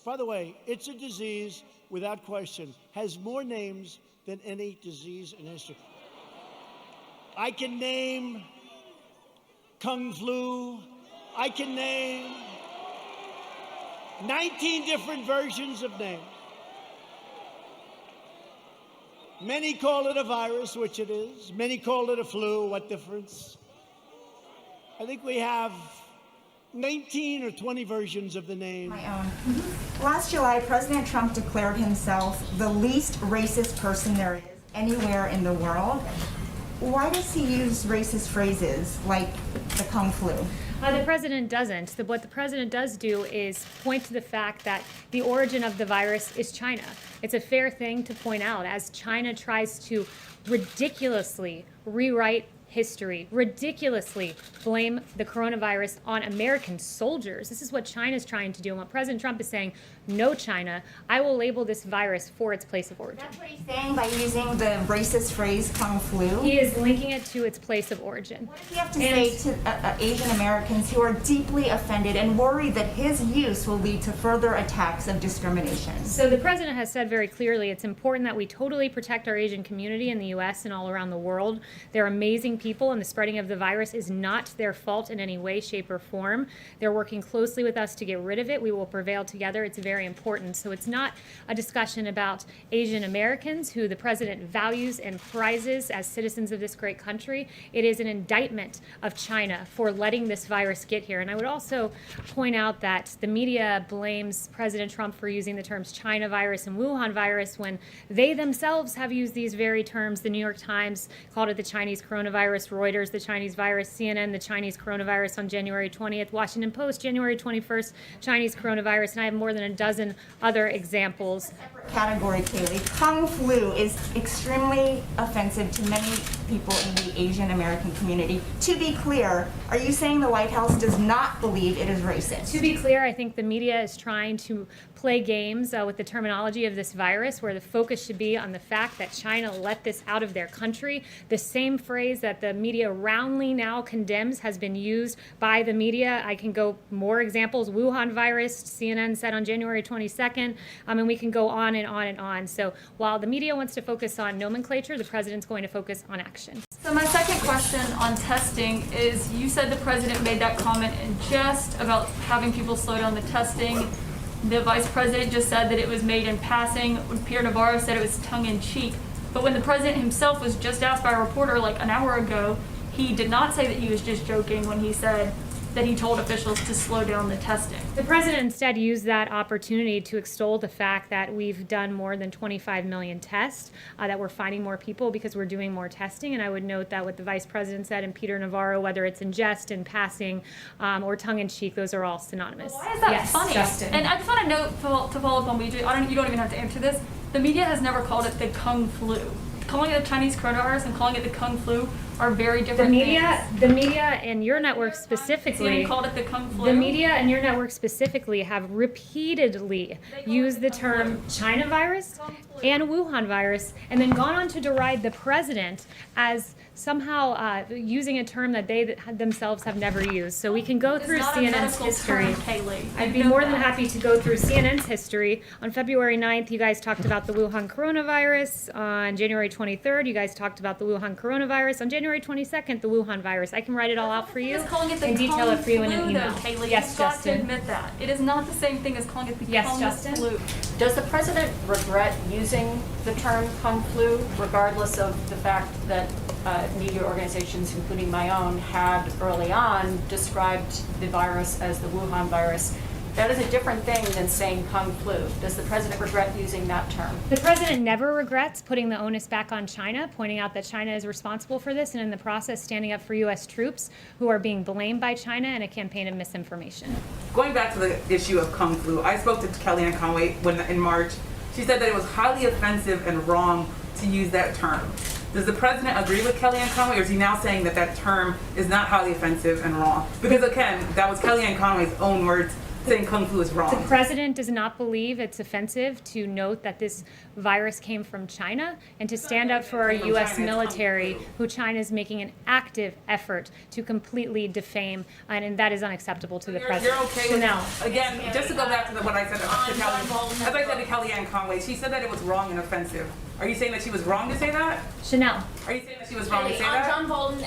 By the way, it's a disease, without question, has more names than any disease in history. I can name KungFLU. I can name 19 different versions of names. Many call it a virus, which it is. Many call it a flu. What difference? I think we have 19 or 20 versions of the name. My own. Last July, President Trump declared himself the least racist person there is anywhere in the world. Why does he use racist phrases like the KungFLU? The president doesn't. What the president does do is point to the fact that the origin of the virus is China. It's a fair thing to point out as China tries to ridiculously rewrite history, ridiculously blame the coronavirus on American soldiers. This is what China's trying to do. And what President Trump is saying, no, China, I will label this virus for its place of origin. That's what he's saying by using the racist phrase KungFLU? He is linking it to its place of origin. What does he have to say to Asian Americans who are deeply offended and worry that his use will lead to further attacks of discrimination? So the president has said very clearly it's important that we totally protect our Asian community in the U.S. and all around the world. They're amazing people, and the spreading of the virus is not their fault in any way, shape, or form. They're working closely with us to get rid of it. We will prevail together. It's very important. So it's not a discussion about Asian Americans, who the president values and prizes as citizens of this great country. It is an indictment of China for letting this virus get here. And I would also point out that the media blames President Trump for using the terms China virus and Wuhan virus when they themselves have used these very terms. The New York Times called it the Chinese coronavirus, Reuters the Chinese virus, CNN the Chinese coronavirus on January 20th, Washington Post January 21st, Chinese coronavirus, and I have more than a dozen other examples. Category, Kayleigh. KungFLU is extremely offensive to many people in the Asian American community. To be clear, are you saying the White House does not believe it is racist? To be clear, I think the media is trying to play games with the terminology of this virus, where the focus should be on the fact that China let this out of their country. The same phrase that the media roundly now condemns has been used by the media. I can go more examples. Wuhan virus, CNN said on January 22nd, and we can go on and on and on. So while the media wants to focus on nomenclature, the president's going to focus on action. So my second question on testing is, you said the president made that comment in jest about having people slow down the testing. The vice president just said that it was made in passing. Pierre Navarro said it was tongue-in-cheek. But when the president himself was just asked by a reporter like an hour ago, he did not say that he was just joking when he said that he told officials to slow down the testing. The president instead used that opportunity to extol the fact that we've done more than 25 million tests, that we're finding more people because we're doing more testing. And I would note that what the vice president said and Peter Navarro, whether it's in jest, in passing, or tongue-in-cheek, those are all synonymous. Well, why is that yes, funny? Justin. And I just want to note, to follow up on BJ, you don't even have to answer this. The media has never called it the KungFLU. Calling it the Chinese coronavirus and calling it the KungFLU are very different things. The media and your network specifically, called it the KungFLU. the media and your network specifically have repeatedly used the term China virus and Wuhan virus, and then gone on to deride the president as somehow using a term that they themselves have never used. So we can go through CNN's history. I'd be more than happy to go through CNN's history. On February 9th, you guys talked about the Wuhan coronavirus. On January 23rd, you guys talked about the Wuhan coronavirus. On January 22nd, the Wuhan virus. I can write it all out for you and detail it for you in an email. Kayleigh, Yes, you've Justin. got to admit that. It is not the same thing as calling it the Yes, Justin. KungFLU. Does the president regret using the term KungFLU, regardless of the fact that media organizations, including my own, had early on described the virus as the Wuhan virus? That is a different thing than saying KungFLU. Does the president regret using that term? The president never regrets putting the onus back on China, pointing out that China is responsible for this, and in the process standing up for U.S. troops who are being blamed by China in a campaign of misinformation. Going back to the issue of KungFLU, I spoke to Kellyanne Conway in March. She said that it was highly offensive and wrong to use that term. Does the president agree with Kellyanne Conway, or is he now saying that that term is not highly offensive and wrong? Because again, that was Kellyanne Conway's own words saying Kung Flu is The wrong. president does not believe it's offensive to note that this virus came from China and to stand up for our Came from U.S. China, it's military, Kung Flu. who China is making an active effort to completely defame, and that is unacceptable to the president. You're okay with Chanel. Again, just to go back to what I said to Kelly, as I said to Kellyanne Conway, she said that it was wrong and offensive. Are you saying that she was wrong to say that? Chanel. Are you saying that she was wrong to say that? John Bolton